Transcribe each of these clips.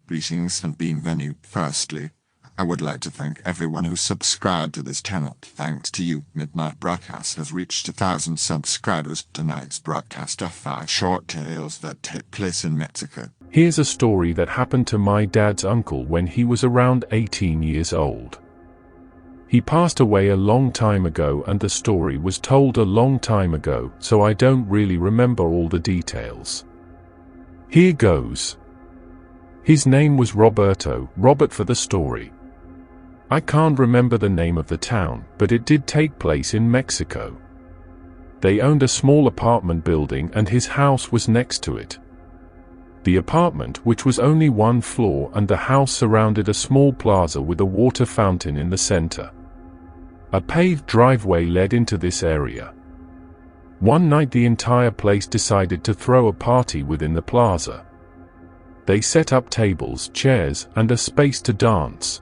Greetings and bienvenue. Firstly, I would like to thank everyone who subscribed to this channel. Thanks to you, Midnight Broadcast has reached 1,000 subscribers. Tonight's broadcast are 5 short tales that take place in Mexico. Here's a story that happened to my dad's uncle when he was around 18 years old. He passed away a long time ago, and the story was told a long time ago, so I don't really remember all the details. Here goes. His name was Roberto, Robert for the story. I can't remember the name of the town, but it did take place in Mexico. They owned a small apartment building and his house was next to it. The apartment, which was only 1 floor, and the house surrounded a small plaza with a water fountain in the center. A paved driveway led into this area. One night the entire place decided to throw a party within the plaza. They set up tables, chairs, and a space to dance.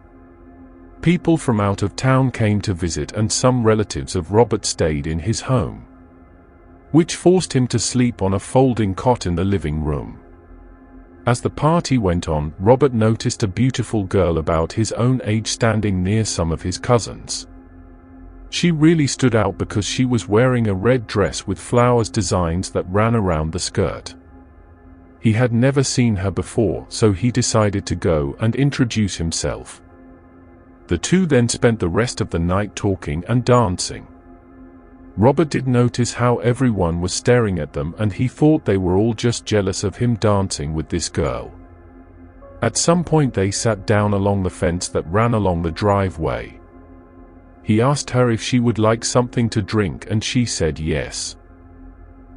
People from out of town came to visit, and some relatives of Robert stayed in his home, which forced him to sleep on a folding cot in the living room. As the party went on, Robert noticed a beautiful girl about his own age standing near some of his cousins. She really stood out because she was wearing a red dress with flowers designs that ran around the skirt. He had never seen her before, so he decided to go and introduce himself. The two then spent the rest of the night talking and dancing. Robert did notice how everyone was staring at them, and he thought they were all just jealous of him dancing with this girl. At some point they sat down along the fence that ran along the driveway. He asked her if she would like something to drink, and she said yes.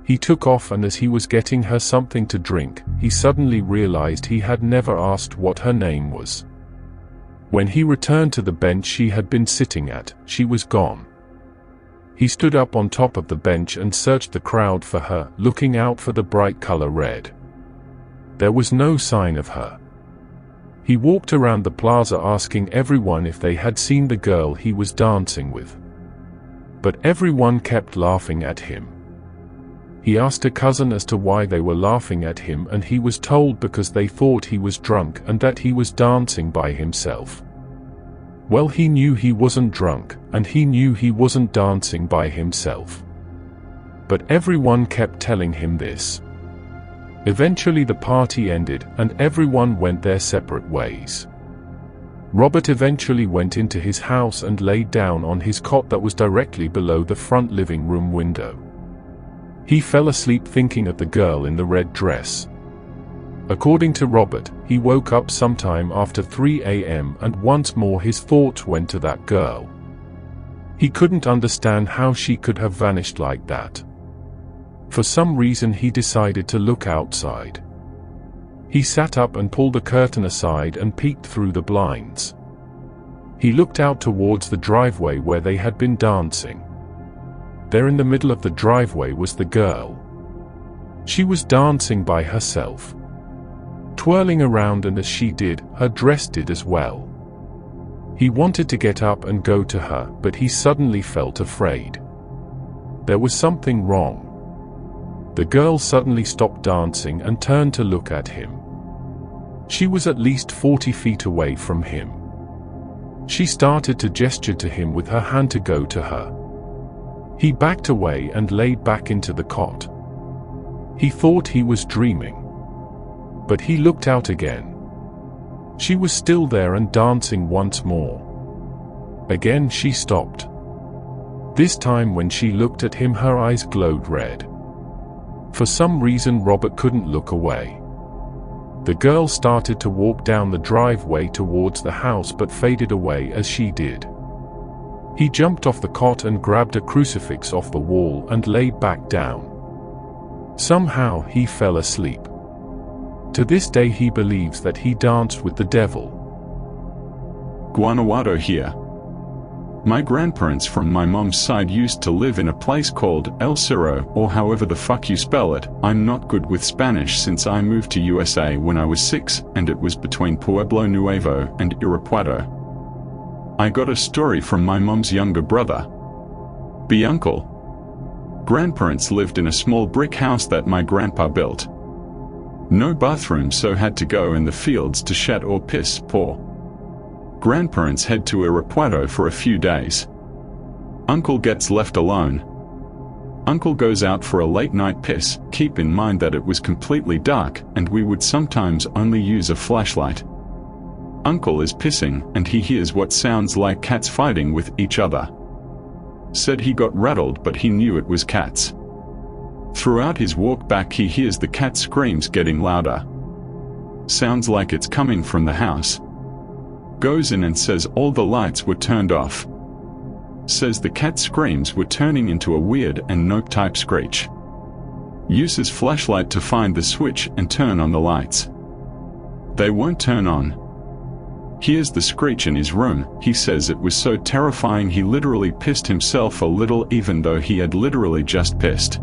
He took off, and as he was getting her something to drink, he suddenly realized he had never asked what her name was. When he returned to the bench she had been sitting at, she was gone. He stood up on top of the bench and searched the crowd for her, looking out for the bright color red. There was no sign of her. He walked around the plaza asking everyone if they had seen the girl he was dancing with. But everyone kept laughing at him. He asked a cousin as to why they were laughing at him, and he was told because they thought he was drunk and that he was dancing by himself. Well, he knew he wasn't drunk, and he knew he wasn't dancing by himself. But everyone kept telling him this. Eventually the party ended, and everyone went their separate ways. Robert eventually went into his house and laid down on his cot that was directly below the front living room window. He fell asleep thinking of the girl in the red dress. According to Robert, he woke up sometime after 3 a.m. and once more his thoughts went to that girl. He couldn't understand how she could have vanished like that. For some reason he decided to look outside. He sat up and pulled the curtain aside and peeked through the blinds. He looked out towards the driveway where they had been dancing. There in the middle of the driveway was the girl. She was dancing by herself, twirling around, and as she did, her dress did as well. He wanted to get up and go to her, but he suddenly felt afraid. There was something wrong. The girl suddenly stopped dancing and turned to look at him. She was at least 40 feet away from him. She started to gesture to him with her hand to go to her. He backed away and laid back into the cot. He thought he was dreaming. But he looked out again. She was still there and dancing once more. Again she stopped. This time when she looked at him her eyes glowed red. For some reason Robert couldn't look away. The girl started to walk down the driveway towards the house but faded away as she did. He jumped off the cot and grabbed a crucifix off the wall and laid back down. Somehow he fell asleep. To this day he believes that he danced with the devil. Guanajuato here. My grandparents from my mom's side used to live in a place called El Cerro, or however the fuck you spell it. I'm not good with Spanish since I moved to USA when I was 6, and it was between Pueblo Nuevo and Irapuato. I got a story from my mom's younger brother, the uncle. Grandparents lived in a small brick house that my grandpa built. No bathroom, so had to go in the fields to shat or piss. Poor grandparents head to Irapuato for a few days. Uncle gets left alone. Uncle goes out for a late night piss. Keep in mind that it was completely dark and we would sometimes only use a flashlight. Uncle is pissing and he hears what sounds like cats fighting with each other. Said he got rattled but he knew it was cats. Throughout his walk back he hears the cat screams getting louder. Sounds like it's coming from the house. Goes in and says all the lights were turned off. Says the cat screams were turning into a weird and nope type screech. Uses flashlight to find the switch and turn on the lights. They won't turn on. Hears the screech in his room. He says it was so terrifying he literally pissed himself a little even though he had literally just pissed.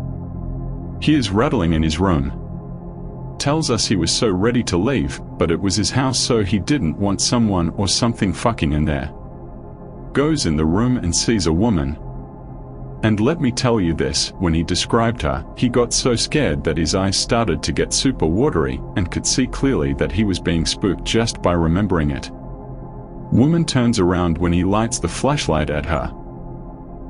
Hears rattling in his room. Tells us he was so ready to leave, but it was his house so he didn't want someone or something fucking in there. Goes in the room and sees a woman. And let me tell you this, when he described her, he got so scared that his eyes started to get super watery and could see clearly that he was being spooked just by remembering it. Woman turns around when he lights the flashlight at her.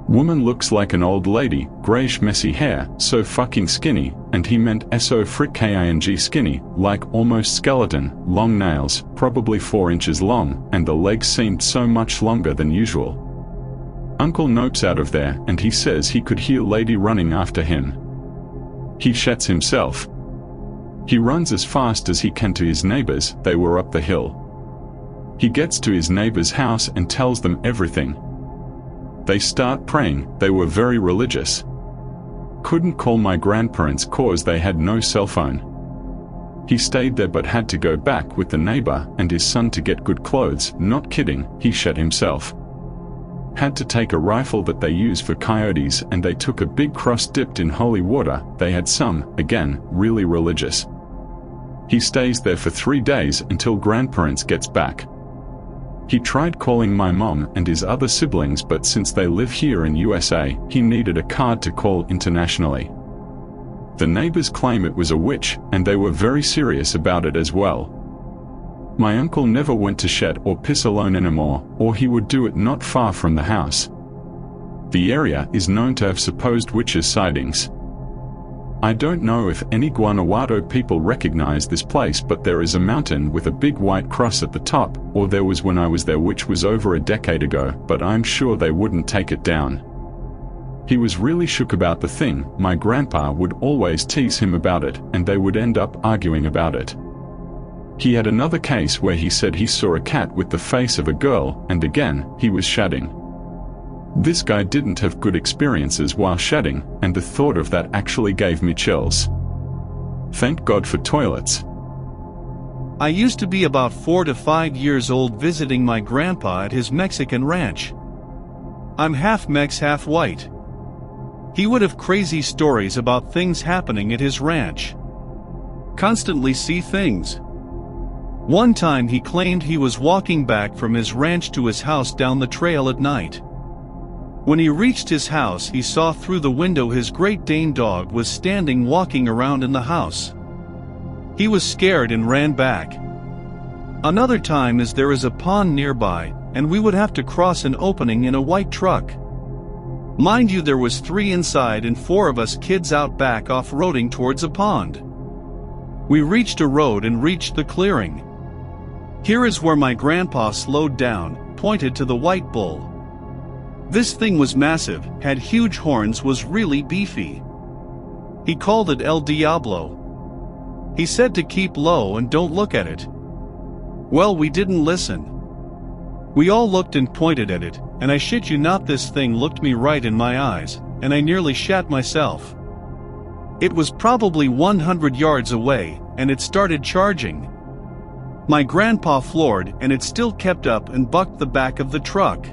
Woman looks like an old lady, greyish messy hair, so fucking skinny, and he meant so-frick-king skinny, like almost skeleton, long nails, probably 4 inches long, and the legs seemed so much longer than usual. Uncle nopes out of there and he says he could hear lady running after him. He shats himself. He runs as fast as he can to his neighbors. They were up the hill. He gets to his neighbor's house and tells them everything. They start praying. They were very religious. Couldn't call my grandparents cause they had no cell phone. He stayed there but had to go back with the neighbor and his son to get good clothes. Not kidding, he shat himself. Had to take a rifle that they use for coyotes and they took a big cross dipped in holy water. They had some, again, really religious. He stays there for 3 days until grandparents gets back. He tried calling my mom and his other siblings but since they live here in USA, he needed a card to call internationally. The neighbors claim it was a witch and they were very serious about it as well. My uncle never went to shat or piss alone anymore, or he would do it not far from the house. The area is known to have supposed witches sightings. I don't know if any Guanajuato people recognize this place, but there is a mountain with a big white cross at the top, or there was when I was there, which was over a decade ago, but I'm sure they wouldn't take it down. He was really shook about the thing. My grandpa would always tease him about it, and they would end up arguing about it. He had another case where he said he saw a cat with the face of a girl, and again, he was shatting. This guy didn't have good experiences while shatting, and the thought of that actually gave me chills. Thank God for toilets. I used to be about 4 to 5 years old visiting my grandpa at his Mexican ranch. I'm half Mex, half white. He would have crazy stories about things happening at his ranch. Constantly see things. One time he claimed he was walking back from his ranch to his house down the trail at night. When he reached his house, he saw through the window his Great Dane dog was standing walking around in the house. He was scared and ran back. Another time is there is a pond nearby, and we would have to cross an opening in a white truck. Mind you, there was 3 inside and 4 of us kids out back off-roading towards a pond. We reached a road and reached the clearing. Here is where my grandpa slowed down, pointed to the white bull. This thing was massive, had huge horns, was really beefy. He called it El Diablo. He said to keep low and don't look at it. Well, we didn't listen. We all looked and pointed at it, and I shit you not, this thing looked me right in my eyes, and I nearly shat myself. It was probably 100 yards away, and it started charging. My grandpa floored, and it still kept up and bucked the back of the truck.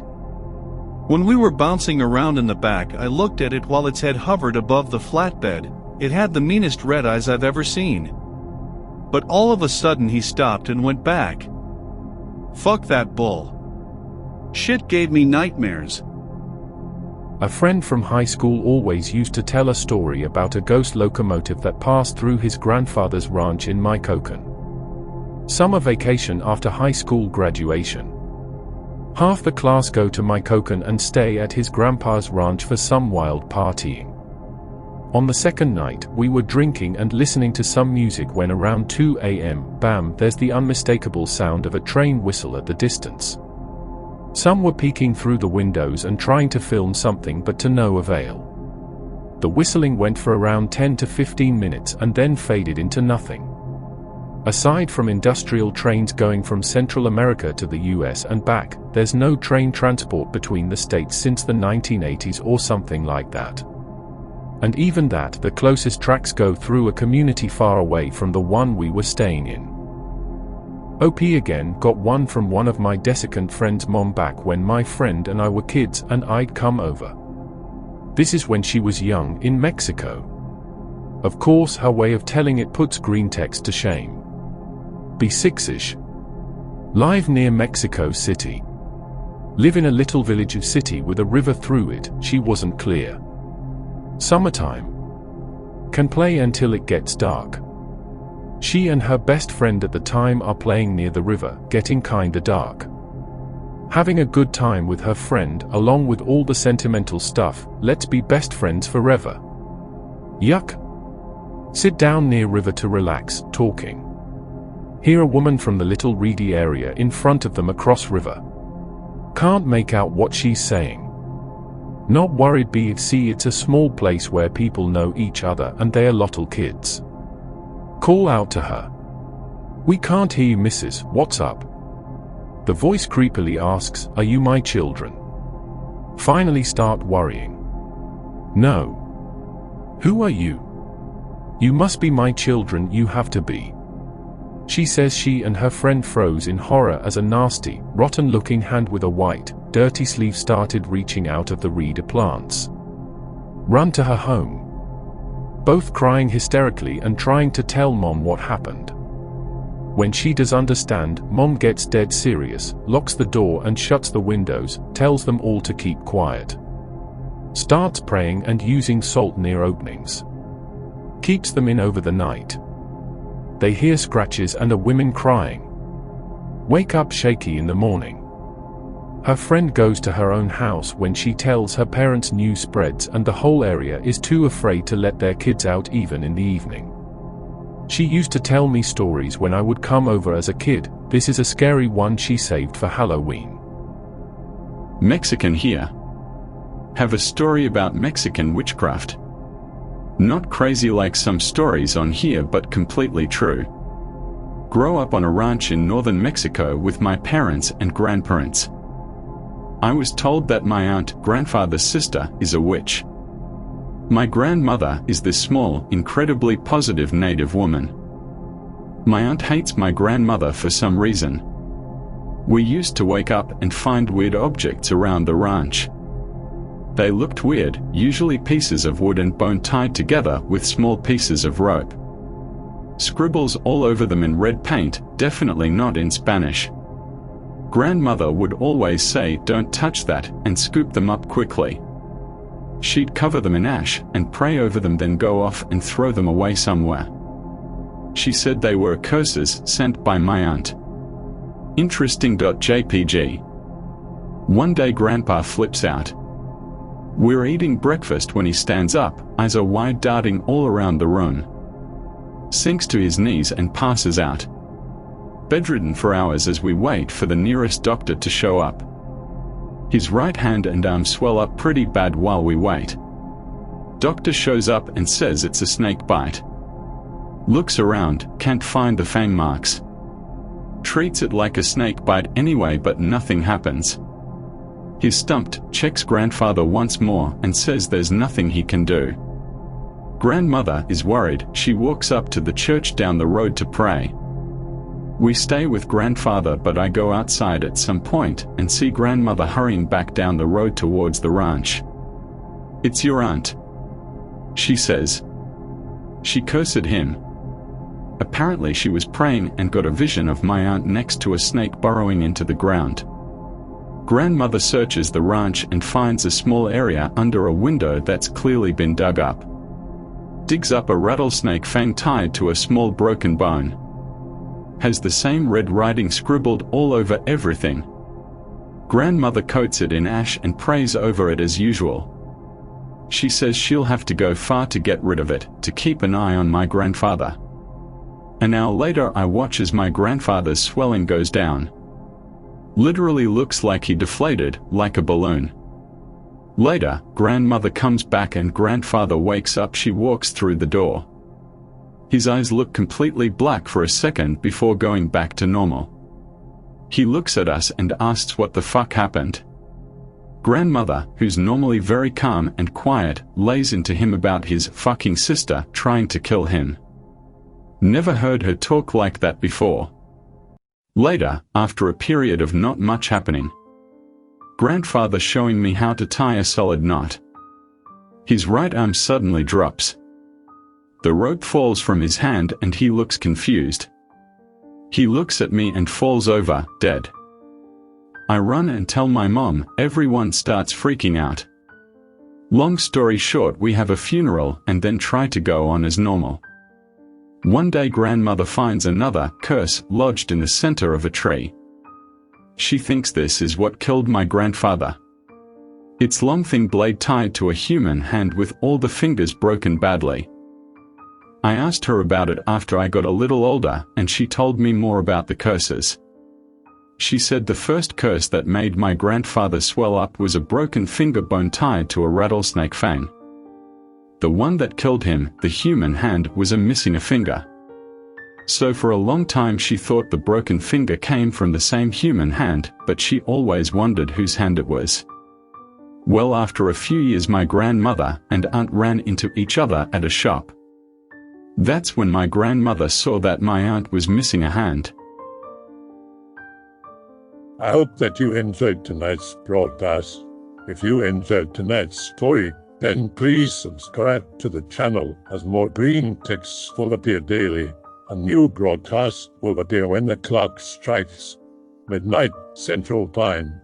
When we were bouncing around in the back, I looked at it while its head hovered above the flatbed. It had the meanest red eyes I've ever seen. But all of a sudden he stopped and went back. Fuck that bull. Shit gave me nightmares. A friend from high school always used to tell a story about a ghost locomotive that passed through his grandfather's ranch in Mycoken. Summer vacation after high school graduation. Half the class go to Mycoken and stay at his grandpa's ranch for some wild partying. On the second night, we were drinking and listening to some music when around 2 a.m., bam, there's the unmistakable sound of a train whistle at the distance. Some were peeking through the windows and trying to film something, but to no avail. The whistling went for around 10 to 15 minutes and then faded into nothing. Aside from industrial trains going from Central America to the US and back, there's no train transport between the states since the 1980s or something like that. And even that, the closest tracks go through a community far away from the one we were staying in. OP again got one from one of my desiccant friend's mom back when my friend and I were kids and I'd come over. This is when she was young in Mexico. Of course, her way of telling it puts Greentexts to shame. B6-ish. Live near Mexico City. Live in a little village of city with a river through it, she wasn't clear. Summertime. Can play until it gets dark. She and her best friend at the time are playing near the river, getting kinda dark. Having a good time with her friend, along with all the sentimental stuff, let's be best friends forever. Yuck. Sit down near river to relax, talking. Hear a woman from the little reedy area in front of them across river. Can't make out what she's saying. Not worried B/C, it's a small place where people know each other and they are little kids. Call out to her. We can't hear you, missus, what's up? The voice creepily asks, are you my children? Finally start worrying. No. Who are you? You must be my children, you have to be. She says she and her friend froze in horror as a nasty, rotten-looking hand with a white, dirty sleeve started reaching out of the reeder plants. Run to her home. Both crying hysterically and trying to tell Mom what happened. When she does understand, Mom gets dead serious, locks the door and shuts the windows, tells them all to keep quiet. Starts praying and using salt near openings. Keeps them in over the night. They hear scratches and a women crying. Wake up shaky in the morning. Her friend goes to her own house when she tells her parents news spreads and the whole area is too afraid to let their kids out even in the evening. She used to tell me stories when I would come over as a kid. This is a scary one she saved for Halloween. Mexican here. Have a story about Mexican witchcraft. Not crazy like some stories on here, but completely true. Grow up on a ranch in northern Mexico with my parents and grandparents. I was told that my aunt, grandfather's sister, is a witch. My grandmother is this small, incredibly positive native woman. My aunt hates my grandmother for some reason. We used to wake up and find weird objects around the ranch. They looked weird, usually pieces of wood and bone tied together with small pieces of rope. Scribbles all over them in red paint, definitely not in Spanish. Grandmother would always say, "Don't touch that," and scoop them up quickly. She'd cover them in ash and pray over them, then go off and throw them away somewhere. She said they were curses sent by my aunt. Interesting.jpg. One day Grandpa flips out. We're eating breakfast when he stands up, eyes are wide, darting all around the room. Sinks to his knees and passes out. Bedridden for hours as we wait for the nearest doctor to show up. His right hand and arm swell up pretty bad while we wait. Doctor shows up and says it's a snake bite. Looks around, can't find the fang marks. Treats it like a snake bite anyway, but nothing happens. He's stumped, checks grandfather once more and says there's nothing he can do. Grandmother is worried. She walks up to the church down the road to pray. We stay with grandfather, but I go outside at some point and see grandmother hurrying back down the road towards the ranch. "It's your aunt," she says. She cursed him. Apparently she was praying and got a vision of my aunt next to a snake burrowing into the ground. Grandmother searches the ranch and finds a small area under a window that's clearly been dug up. Digs up a rattlesnake fang tied to a small broken bone. Has the same red writing scribbled all over everything. Grandmother coats it in ash and prays over it as usual. She says she'll have to go far to get rid of it, to keep an eye on my grandfather. An hour later I watch as my grandfather's swelling goes down. Literally looks like he deflated, like a balloon. Later, grandmother comes back and grandfather wakes up. She walks through the door. His eyes look completely black for a second before going back to normal. He looks at us and asks what the fuck happened. Grandmother, who's normally very calm and quiet, lays into him about his fucking sister trying to kill him. Never heard her talk like that before. Later, after a period of not much happening, grandfather showing me how to tie a solid knot. His right arm suddenly drops. The rope falls from his hand and he looks confused. He looks at me and falls over, dead. I run and tell my mom. Everyone starts freaking out. Long story short, we have a funeral and then try to go on as normal. One day grandmother finds another curse lodged in the center of a tree. She thinks this is what killed my grandfather. It's long thin blade tied to a human hand with all the fingers broken badly. I asked her about it after I got a little older and she told me more about the curses. She said the first curse that made my grandfather swell up was a broken finger bone tied to a rattlesnake fang. The one that killed him, the human hand, was missing a finger. So for a long time she thought the broken finger came from the same human hand, but she always wondered whose hand it was. Well, after a few years my grandmother and aunt ran into each other at a shop. That's when my grandmother saw that my aunt was missing a hand. I hope that you enjoyed tonight's broadcast. If you enjoyed tonight's story, then please subscribe to the channel as more Greentexts will appear daily. A new broadcast will appear when the clock strikes midnight Central Time.